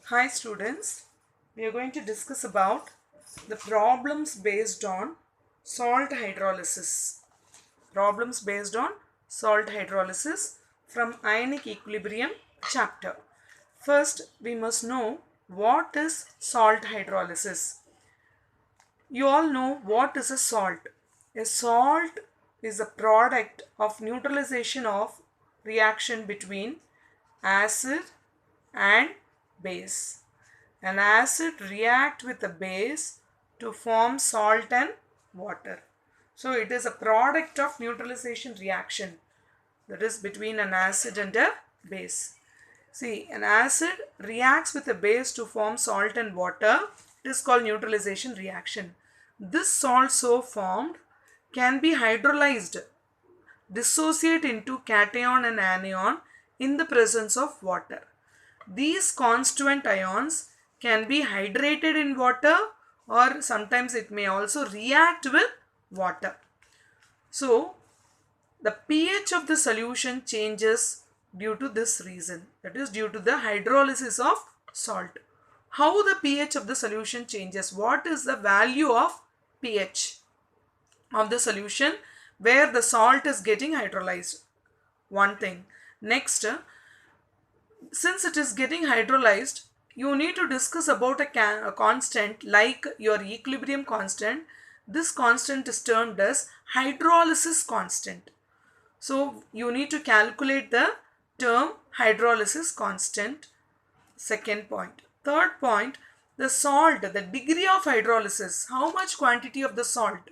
Hi students, we are going to discuss about the problems based on salt hydrolysis. Problems based on salt hydrolysis from ionic equilibrium chapter. First, we must know what is salt hydrolysis. You all know what is a salt. A salt is a product of neutralization of reaction between acid and base. An acid react with a base to form salt and water. So it is a product of neutralization reaction, that is between an acid and a base. See, an acid reacts with a base to form salt and water. It is called neutralization reaction. This salt so formed can be hydrolyzed, dissociate into cation and anion in the presence of water. These constituent ions can be hydrated in water, or sometimes it may also react with water. So, the pH of the solution changes due to this reason, that is due to the hydrolysis of salt. How the pH of the solution changes? What is the value of pH of the solution where the salt is getting hydrolyzed? One thing. Next, since it is getting hydrolyzed, you need to discuss about a constant like your equilibrium constant. This constant is termed as hydrolysis constant. So you need to calculate the term hydrolysis constant. Second point. Third point, the salt, the degree of hydrolysis, how much quantity of the salt.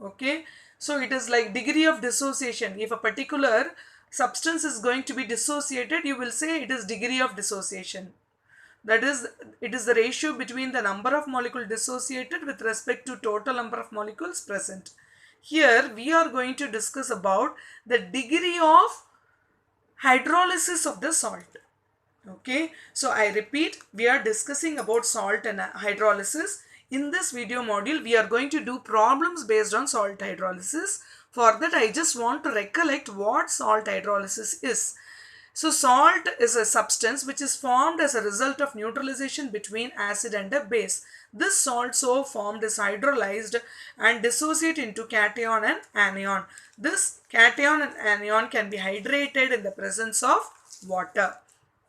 Okay, so it is like degree of dissociation. If a particular substance is going to be dissociated, you will say it is degree of dissociation. That is, it is the ratio between the number of molecules dissociated with respect to total number of molecules present. Here we are going to discuss about the degree of hydrolysis of the salt. Okay, so I repeat, we are discussing about salt and hydrolysis. In this video module, we are going to do problems based on salt hydrolysis. For that, I just want to recollect what salt hydrolysis is. So salt is a substance which is formed as a result of neutralization between acid and a base. This salt so formed is hydrolyzed and dissociate into cation and anion. This cation and anion can be hydrated in the presence of water.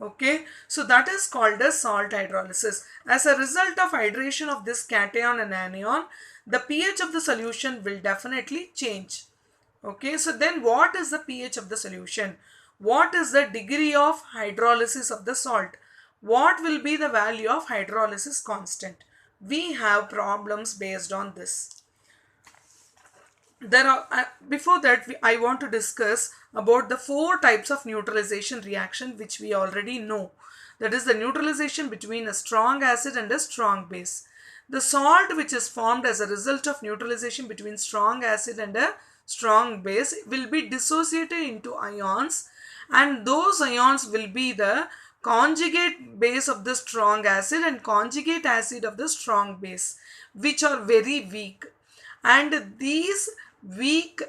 Okay, so that is called as salt hydrolysis. As a result of hydration of this cation and anion, the pH of the solution will definitely change. Okay, so then what is the pH of the solution? What is the degree of hydrolysis of the salt? What will be the value of hydrolysis constant? We have problems based on this. There are before that I want to discuss about the four types of neutralization reaction which we already know. That is the neutralization between a strong acid and a strong base. The salt which is formed as a result of neutralization between strong acid and a strong base will be dissociated into ions, and those ions will be the conjugate base of the strong acid and conjugate acid of the strong base, which are very weak, and these weak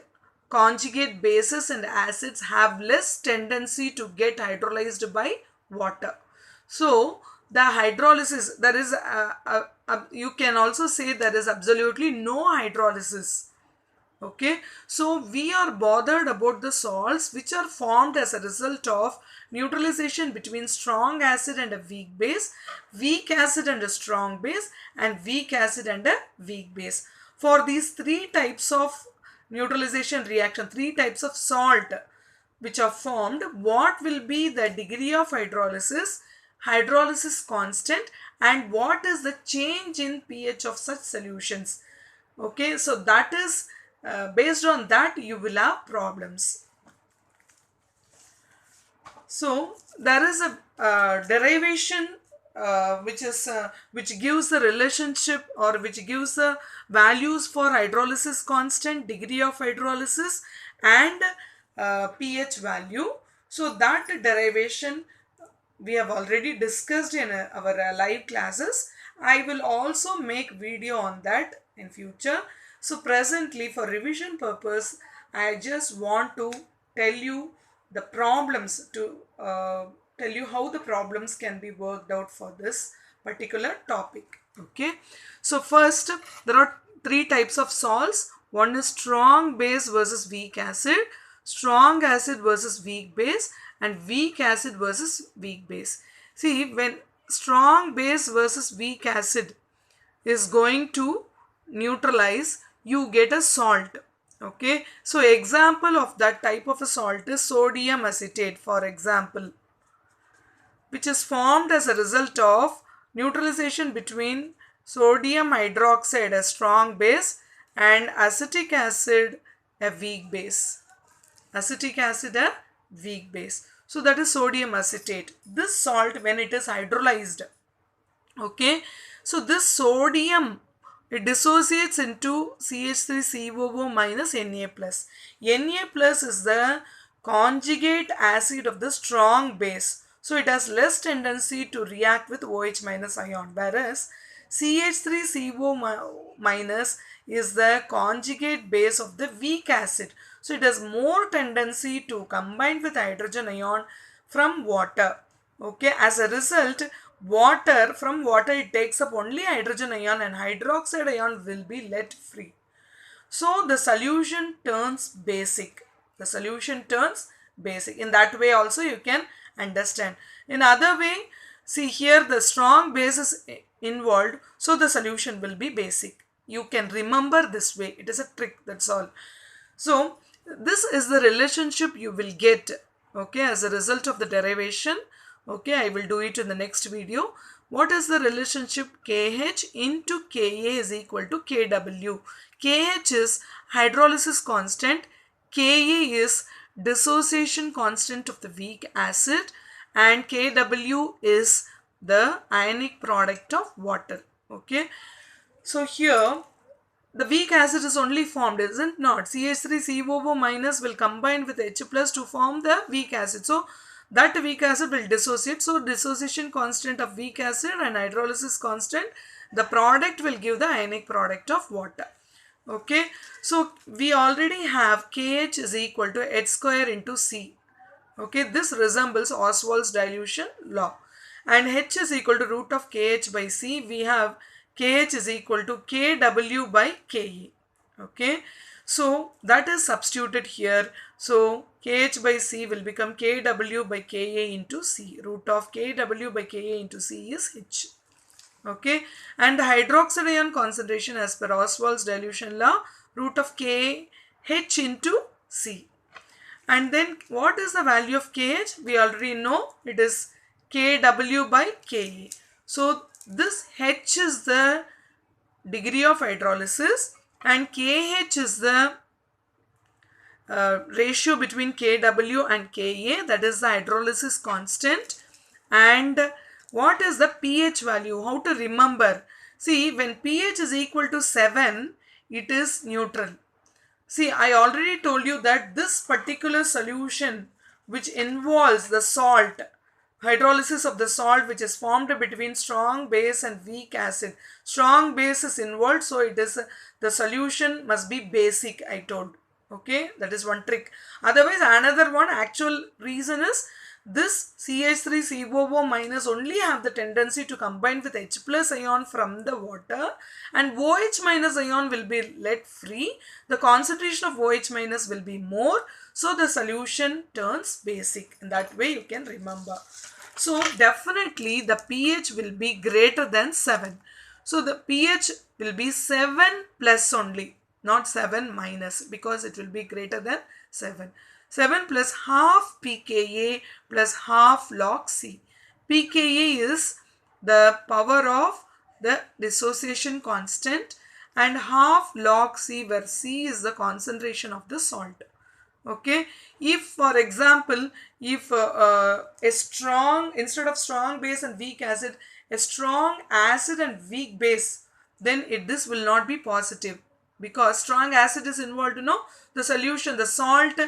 conjugate bases and acids have less tendency to get hydrolyzed by water. So the hydrolysis, there is you can also say there is absolutely no hydrolysis. Okay, so we are bothered about the salts which are formed as a result of neutralization between strong acid and a weak acid and a strong base, and weak acid and a weak base. For these three types of neutralization reaction, three types of salt which are formed, what will be the degree of hydrolysis, hydrolysis constant, and what is the change in pH of such solutions? Okay, so that is based on that you will have problems. So there is a derivation which gives the relationship, or which gives the values for hydrolysis constant, degree of hydrolysis, and pH value. So that derivation we have already discussed in our live classes. I will also make video on that in future. So presently, for revision purpose, I just want to tell you the problems to tell you how the problems can be worked out for this particular topic. Okay, so first there are three types of salts. One is strong base versus weak acid, strong acid versus weak base, and weak acid versus weak base. See, when strong base versus weak acid is going to neutralize, you get a salt. Okay, so example of that type of a salt is sodium acetate, for example, which is formed as a result of neutralization between sodium hydroxide, a strong base, and acetic acid, a weak base. Acetic acid, a weak base. So that is sodium acetate. This salt, when it is hydrolyzed, okay, so this sodium, it dissociates into CH3COO minus Na plus. Na plus is the conjugate acid of the strong base, so it has less tendency to react with OH minus ion, whereas CH3CO minus is the conjugate base of the weak acid, so it has more tendency to combine with hydrogen ion from water. Okay, as a result, from water it takes up only hydrogen ion and hydroxide ion will be let free. So the solution turns basic. The solution turns basic. In that way also you can understand. In other way, see here the strong base is involved, so the solution will be basic. You can remember this way. It is a trick, that's all. So this is the relationship you will get, okay, as a result of the derivation. Okay, I will do it in the next video. What is the relationship? KH into Ka is equal to Kw. KH is hydrolysis constant, Ka is dissociation constant of the weak acid, and Kw is the ionic product of water. Okay, so here the weak acid is only formed, isn't not? CH3COO minus will combine with H plus to form the weak acid. So that weak acid will dissociate. So dissociation constant of weak acid and hydrolysis constant, the product will give the ionic product of water. Okay, so we already have KH is equal to H square into C. Okay, this resembles Ostwald's dilution law. And H is equal to root of KH by C. We have KH is equal to KW by KE. Okay, so that is substituted here. So KH by C will become KW by KA into C. Root of KW by KA into C is H. Okay, and the hydroxide ion concentration as per Ostwald's dilution law, root of KH into C. And then what is the value of KH? We already know it is KW by KA. So this H is the degree of hydrolysis and KH is the ratio between KW and Ka, that is the hydrolysis constant. And what is the pH value? How to remember? See, when pH is equal to 7, it is neutral. See, I already told you that this particular solution which involves the salt, hydrolysis of the salt which is formed between strong base and weak acid. Strong base is involved, so it is the solution must be basic, I told. Okay, that is one trick. Otherwise, another one actual reason is this CH3COO minus only have the tendency to combine with H plus ion from the water, and OH minus ion will be let free. The concentration of OH minus will be more, so the solution turns basic. In that way you can remember. So definitely the pH will be greater than 7. So the pH will be 7 plus only, not 7 minus, because it will be greater than 7. 7 plus half pKa plus half log C. pKa is the power of the dissociation constant and half log C, where C is the concentration of the salt. Okay, if for example, if instead of strong base and weak acid, a strong acid and weak base, then this will not be positive, because strong acid is involved, the solution, the salt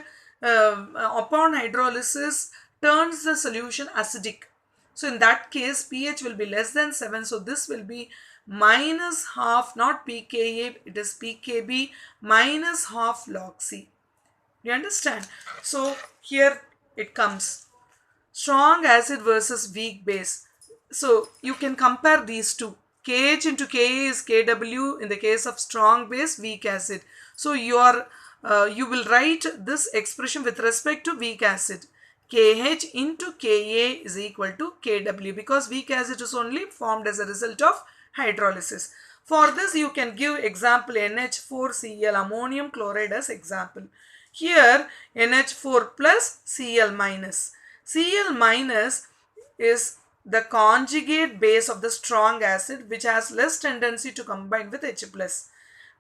upon hydrolysis turns the solution acidic. So in that case pH will be less than 7, so this will be minus half, not pKa, it is pKb minus half log C. You understand? So here it comes. strong acid versus weak base. So you can compare these two. KH into Ka is Kw in the case of strong base, weak acid. So you will write this expression with respect to weak acid. KH into Ka is equal to Kw because weak acid is only formed as a result of hydrolysis. For this you can give example NH4Cl, ammonium chloride as example. Here NH4 plus Cl minus. Cl minus is the conjugate base of the strong acid which has less tendency to combine with H plus.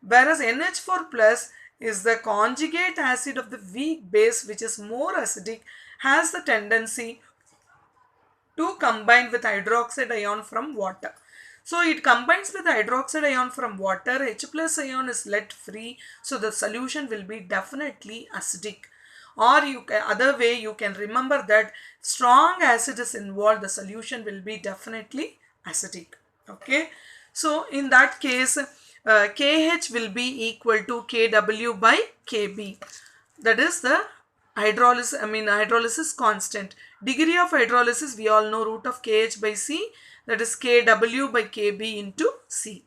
Whereas NH4 plus is the conjugate acid of the weak base which is more acidic, has the tendency to combine with hydroxide ion from water. So it combines with hydroxide ion from water, H plus ion is let free, so the solution will be definitely acidic. Or other way you can remember that strong acid is involved, the solution will be definitely acidic. Okay, so in that case KH will be equal to Kw by Kb. That is the hydrolysis constant. Degree of hydrolysis we all know, root of Kh by C, that is Kw by Kb into C.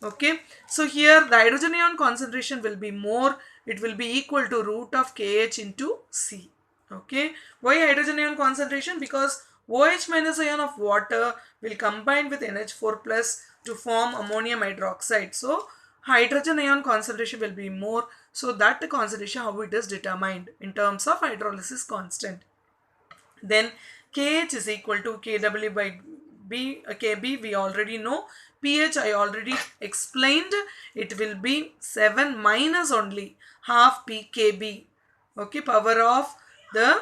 Okay, so here the hydrogen ion concentration will be more, it will be equal to root of Kh into C. Okay, why hydrogen ion concentration? Because OH minus ion of water will combine with NH4 plus to form ammonium hydroxide. So hydrogen ion concentration will be more. So that concentration, how it is determined in terms of hydrolysis constant. Then KH is equal to Kw by Kb we already know. pH I already explained, it will be 7 minus only half pKb. Okay, power of the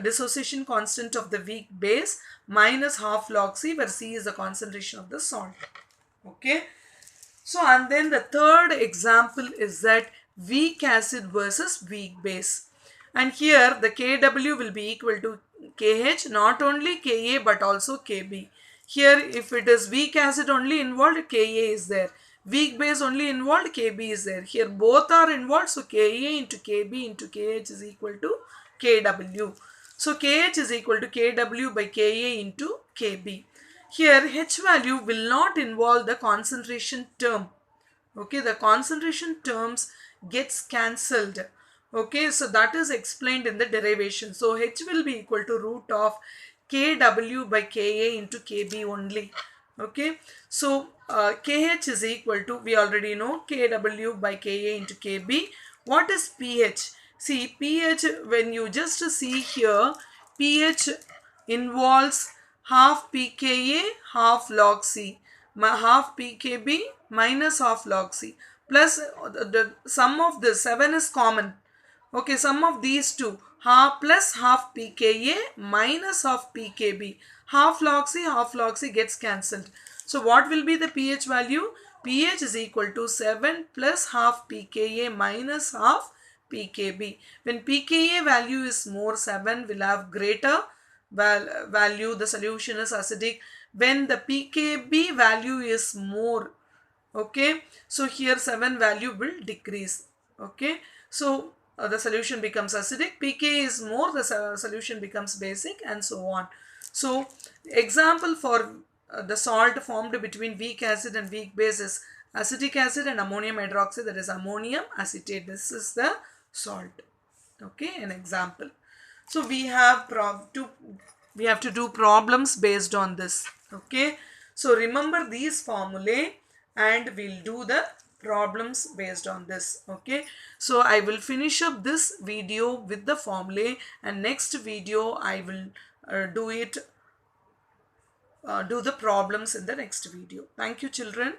dissociation constant of the weak base minus half log C, where C is the concentration of the salt. Okay, so and then the third example is that weak acid versus weak base, and here the Kw will be equal to Kh, not only Ka but also Kb. Here if it is weak acid only involved, Ka is there, weak base only involved, Kb is there. Here both are involved, so Ka into Kb into Kh is equal to Kw. So Kh is equal to Kw by Ka into Kb. Here H value will not involve the concentration term. Okay, the concentration terms gets cancelled. Okay, so that is explained in the derivation. So H will be equal to root of Kw by Ka into Kb only. Okay, so Kh is equal to, we already know, Kw by Ka into Kb. What is pH? See, pH, when you just see here, pH involves half pKa, half log C, half pKb minus half log C, plus the sum of the 7 is common. Okay, sum of these two, half plus half pKa minus half pKb, half log C gets cancelled. So what will be the pH value? pH is equal to 7 plus half pKa minus half pKb. When pKa value is more, 7 will have greater value, the solution is acidic. When the pKb value is more, okay, so here 7 value will decrease. Okay, so the solution becomes acidic. pK is more, the solution becomes basic, and so on. So example for the salt formed between weak acid and weak base is acetic acid and ammonium hydroxide, that is ammonium acetate. This is the salt. Okay, an example. So we have to do problems based on this. Okay, so remember these formulae and we'll do the problems based on this. Okay, so I will finish up this video with the formulae, and next video I will do the problems in the next video. Thank you, children.